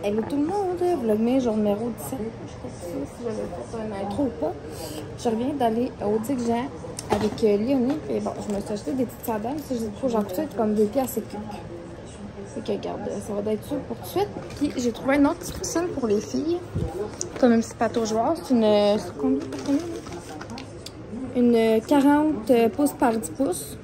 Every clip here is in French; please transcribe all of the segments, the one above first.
Hello tout le monde, Vlogmas jour numéro 17. Je sais pas si j'avais fait un intro ou pas. Je reviens d'aller au Dick Jean avec Léonie. Et bon, je me suis acheté des petites sandales. Si je dis faut j'en coûte comme 2 piastres et quelques. C'est que regarde, ça va être sûr pour tout de suite. Puis j'ai trouvé un autre petit style pour les filles. Comme un petit bateau joueur. C'est une 40 pouces par 10 pouces.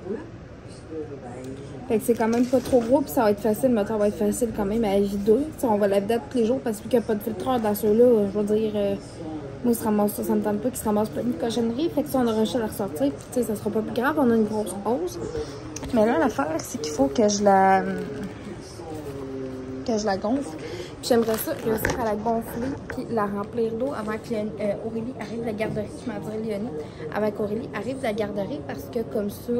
Fait que c'est quand même pas trop gros, puis ça va être facile, mais ça va être facile quand même à vider. T'sais, on va la vider tous les jours parce qu'il n'y a pas de filtreur dans ceux-là. Je veux dire, moi, ça me tente pas qu'il se ramasse plein de cochonneries. Fait que ça, on aura un chat à ressortir, puis ça sera pas plus grave, on a une grosse hausse. Mais là, l'affaire, c'est qu'il faut que je la gonfle. Puis j'aimerais ça réussir à la gonfler puis la remplir d'eau avant que Aurélie arrive de la garderie. Je m'en dirais Léonie. Avant qu'Aurélie arrive de la garderie parce que comme ça,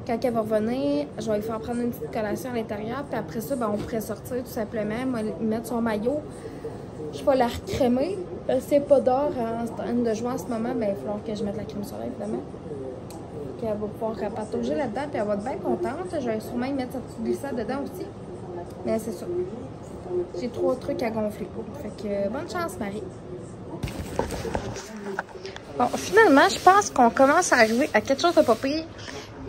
quand elle va revenir, je vais lui faire prendre une petite collation à l'intérieur. Puis après ça, ben, on pourrait sortir tout simplement, mettre son maillot. Je vais la recrémer. C'est pas d'or en train de jouer en ce moment, ben, il va falloir que je mette la crème solaire évidemment. Puis elle va pouvoir patauger là-dedans puis elle va être bien contente. Je vais sûrement y mettre sa petite glissade dedans aussi. Mais c'est ça. J'ai 3 trucs à gonfler. Fait que bonne chance, Marie. Bon, finalement, je pense qu'on commence à arriver à quelque chose de pas pire.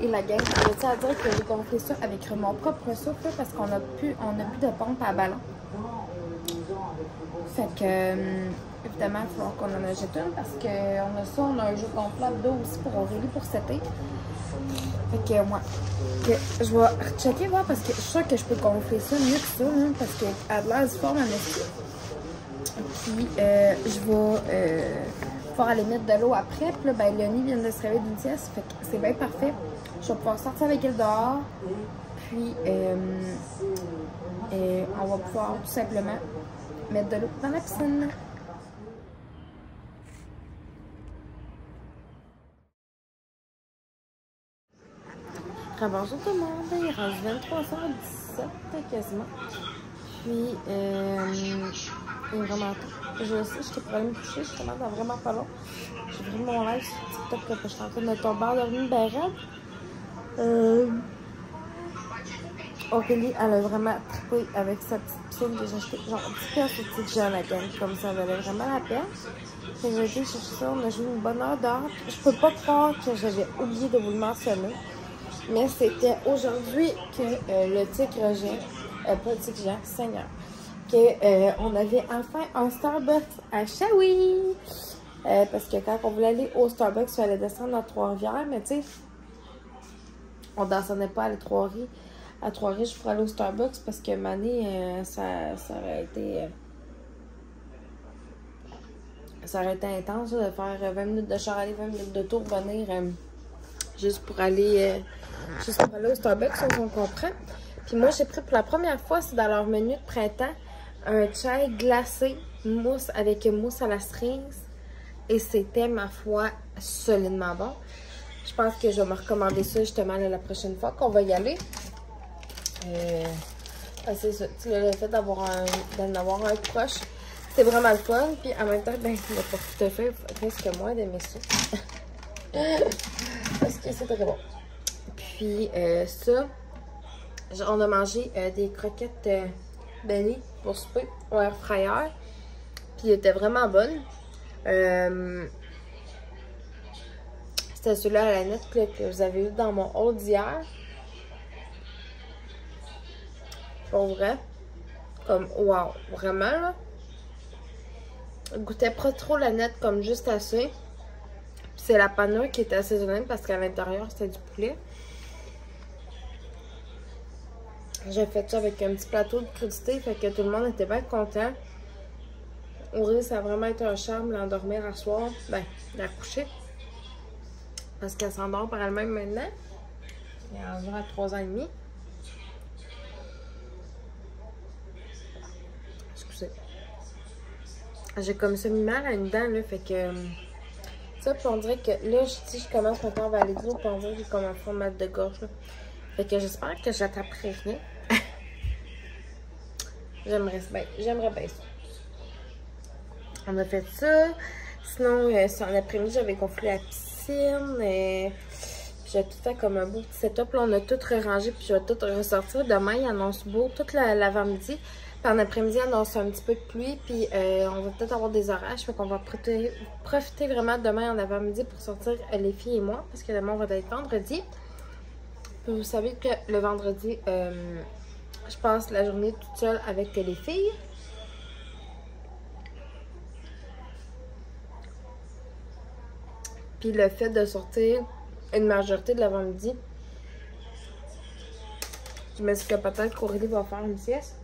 Et la gang, je tiens à dire que j'ai gonflé ça avec mon propre souffle parce qu'on a plus de pompe à ballon. Fait que, évidemment, il va falloir qu'on en achète une parce qu'on a ça, on a un jeu gonflable d'eau aussi pour Aurélie pour cet été. Fait que, moi, je vais rechecker voir parce que je suis sûre que je peux gonfler ça mieux que ça, hein, parce qu'elle a de l'air du forme à mettre. Puis, je vais pouvoir aller mettre de l'eau après. Puis là, ben, Léonie vient de se réveiller d'une sieste, fait que c'est bien parfait. Je vais pouvoir sortir avec elle dehors. Puis, on va pouvoir tout simplement mettre de l'eau dans la piscine. Bonjour tout le monde, il est rendu 23h17 quasiment. Puis, il est vraiment tôt. Je sais, j'étais pour aller me coucher, je commence dans vraiment pas long. J'ai pris mon live sur TikTok, que je suis en train de tomber endormie ben raide. Aurélie, elle a vraiment trippé avec sa petite piscine que j'ai acheté genre 10 piastres au petit jeune à la gang, comme ça valait vraiment la peine. Fait que j'ai été chercher ça, on a joué une bonne heure d'heure. Je peux pas croire que j'avais oublié de vous le mentionner. Mais c'était aujourd'hui que le Tigre Jean, pas le Tigre Jean, Seigneur, qu'on avait enfin un Starbucks à Shawi. Parce que quand on voulait aller au Starbucks, il fallait descendre à Trois-Rivières, mais tu sais, on ne descendait pas à Trois-Rivières. À Trois-Rivières, pour aller au Starbucks parce que Mané, ça aurait été. Ça aurait été intense là, de faire 20 minutes de char aller, 20 minutes de tour, venir juste pour aller au Starbucks, on comprend. Puis moi, j'ai pris pour la première fois, c'est dans leur menu de printemps, un chai glacé mousse avec mousse à la cerise. Et c'était, ma foi, solidement bon. Je pense que je vais me recommander ça justement là, la prochaine fois qu'on va y aller. C'est ça, le fait d'en avoir un proche, c'est vraiment le fun. Puis en même temps, ben, il n'a pas tout à fait risque moi d'aimer ça. Parce que c'est très bon. Puis ça, on a mangé des croquettes Benny pour souper au air fryer. Puis ils étaient vraiment bonnes. C'était celui-là à la nette que vous avez eu dans mon haul d'hier. Pour vrai. Comme, wow, vraiment là. Je goûtais pas trop la nette, comme juste assez. C'est la panure qui était assaisonnée parce qu'à l'intérieur c'était du poulet. J'ai fait ça avec un petit plateau de crudité, fait que tout le monde était bien content. Aurélie, ça a vraiment été un charme l'endormir à soir. Ben, la coucher. Parce qu'elle s'endort par elle-même maintenant. Elle a environ 3 ans et demi. Excusez. J'ai comme ça mis mal à une dent, là, fait que... Ça, puis on dirait que là, si je commence maintenant à aller de l'eau, puis on dirait que j'ai comme un fond de mal de gorge, là. Fait que j'espère que j'attraperai rien. J'aimerais bien ça. On a fait ça. Sinon, en après-midi, j'avais gonflé la piscine. J'ai tout fait comme un beau petit setup. Là, on a tout rangé, puis je vais tout ressortir. Demain, il annonce beau toute l'avant-midi. Puis en après-midi, on a un petit peu de pluie, puis on va peut-être avoir des orages. Fait qu'on va profiter vraiment demain en avant-midi pour sortir les filles et moi, parce que demain, on va être vendredi. Puis vous savez que le vendredi, je passe la journée toute seule avec les filles. Puis le fait de sortir une majorité de l'avant-midi, je me dis que peut-être qu'Aurélie va faire une sieste.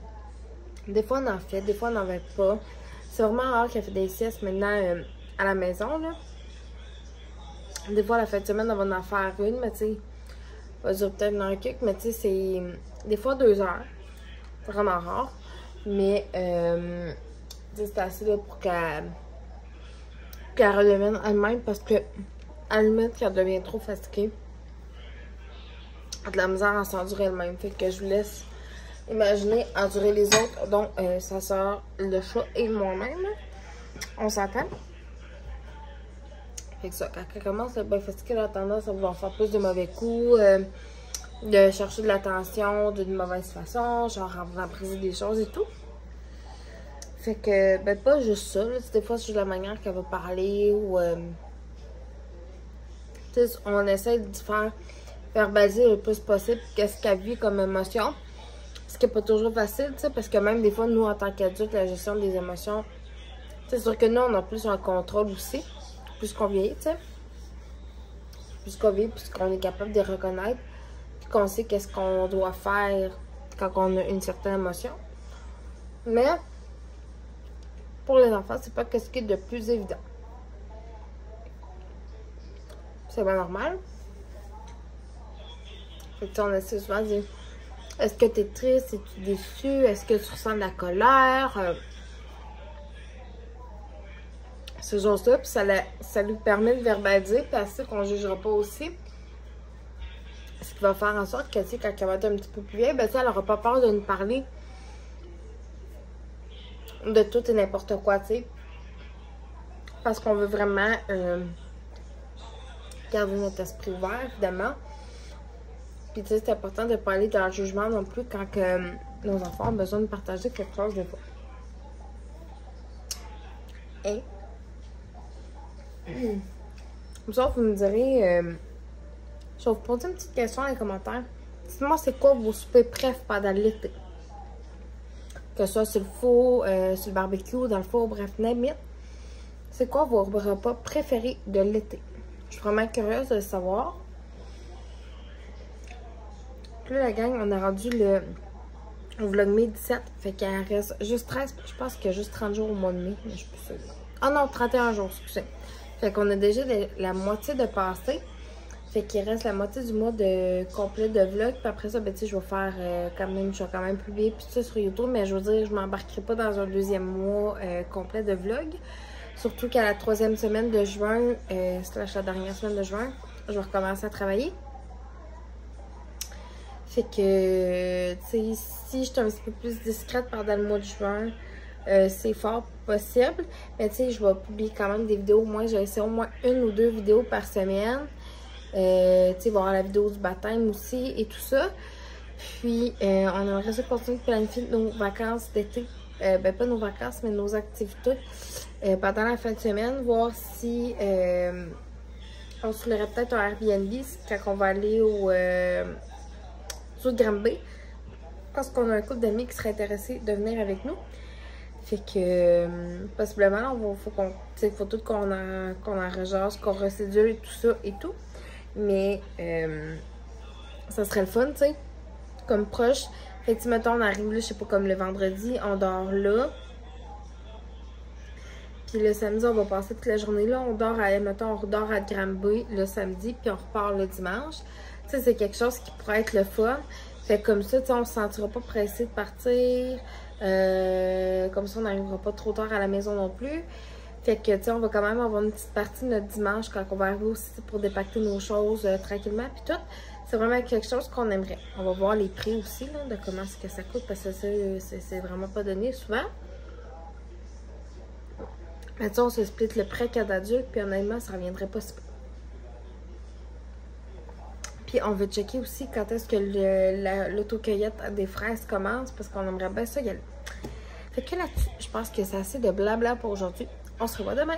Des fois, on en fait, des fois, on n'en fait pas. C'est vraiment rare qu'elle fait des siestes maintenant à la maison, là. Des fois, la fin de semaine, on va en faire une, mais tu sais, va durer peut-être dans un kick, mais tu sais, c'est des fois 2 heures. C'est vraiment rare. Mais, c'est assez là pour qu'elle redevienne elle-même parce que, à la limite, qu'elle devient trop fatiguée, elle a de la misère à s'endurer elle-même. Fait que je vous laisse imaginer endurer les autres, donc sa soeur, le chat et moi-même. On s'entend. Fait que ça, quand elle commence à être bien fatiguée, elle a tendance à vouloir faire plus de mauvais coups, de chercher de l'attention d'une mauvaise façon, genre en voulant briser des choses et tout. Fait que, ben pas juste ça, là, des fois c'est juste la manière qu'elle va parler ou... tu sais, on essaie de faire verbaliser le plus possible qu'est-ce qu'elle vit comme émotion. Ce qui n'est pas toujours facile, tu sais, parce que même des fois, nous, en tant qu'adultes, la gestion des émotions, c'est sûr que nous, on a plus un contrôle aussi, plus qu'on vieillit, tu sais. Plus qu'on vieillit, plus qu'on est capable de les reconnaître, puis qu'on sait qu'est-ce qu'on doit faire quand on a une certaine émotion. Mais, pour les enfants, c'est pas ce qui est de plus évident. C'est pas normal. Fait que, on essaie souvent de dire, est-ce que tu es triste? Es-tu déçu? Est-ce que tu ressens de la colère? Ce genre-là, puis ça lui permet de verbaliser, puis assez qu'on ne jugera pas aussi. Ce qui va faire en sorte que, tu sais, quand elle va être un petit peu plus vieille, ben, tu sais, elle n'aura pas peur de nous parler de tout et n'importe quoi, tu sais. Parce qu'on veut vraiment garder notre esprit ouvert, évidemment. Puis, tu sais, c'est important de ne pas aller dans le jugement non plus quand nos enfants ont besoin de partager quelque chose de fois. Et, comme ça, vous me direz, je vais vous poser une petite question dans les commentaires. Dites-moi, c'est quoi vos soupers préférés pendant l'été? Que ce soit sur le four, sur le barbecue, dans le four, bref, name it. C'est quoi vos repas préférés de l'été? Je suis vraiment curieuse de le savoir. Puis là, la gang, on a rendu le vlogmas 17. Fait qu'il reste juste 13. Je pense qu'il y a juste 30 jours au mois de mai. Mais je suis plus sûre. Ah non, 31 jours, excusez. Fait qu'on a déjà la moitié de passé. Fait qu'il reste la moitié du mois complet de vlog. Puis après ça, ben, tu sais, je vais faire je vais quand même publier puis tout ça sur YouTube. Mais je veux dire, je m'embarquerai pas dans un deuxième mois complet de vlog. Surtout qu'à la 3e semaine de juin, c'est la dernière semaine de juin, je vais recommencer à travailler. Fait que, tu sais, si je suis un petit peu plus discrète pendant le mois de juin, c'est fort possible. Mais tu sais, je vais publier quand même des vidéos. Moi, j'ai essayé au moins 1 ou 2 vidéos par semaine. Tu sais, voir la vidéo du baptême aussi et tout ça. Puis, on aimerait ça continuer de planifier nos vacances d'été. Ben, pas nos vacances, mais nos activités pendant la fin de semaine. Voir si on se louerait peut-être un Airbnb quand on va aller sur Granby. Parce qu'on a un couple d'amis qui seraient intéressés de venir avec nous. Fait que, possiblement, faut tout qu'on enregistre, qu'on resédule et tout ça et tout. Mais, ça serait le fun, tu sais, comme proche. Fait que, mettons, on arrive là, je sais pas, comme le vendredi, on dort là. Puis le samedi, on va passer toute la journée là. On dort on redort à Granby le samedi, puis on repart le dimanche. Tu sais, c'est quelque chose qui pourrait être le fun. Fait que comme ça, tu sais, on se sentira pas pressé de partir. Comme ça, on n'arrivera pas trop tard à la maison non plus. Fait que, tu sais, on va quand même avoir une petite partie de notre dimanche quand on va arriver aussi pour dépacter nos choses tranquillement, puis tout. C'est vraiment quelque chose qu'on aimerait. On va voir les prix aussi, là, de comment est-ce que ça coûte, parce que c'est vraiment pas donné souvent. Mais tu sais, on se split le prêt cas d'adulte, puis honnêtement, ça reviendrait pas si peu. Puis on veut checker aussi quand est-ce que l'autocueillette des fraises commence, parce qu'on aimerait bien ça y aller. Fait que là-dessus, je pense que c'est assez de blabla pour aujourd'hui. On se revoit demain!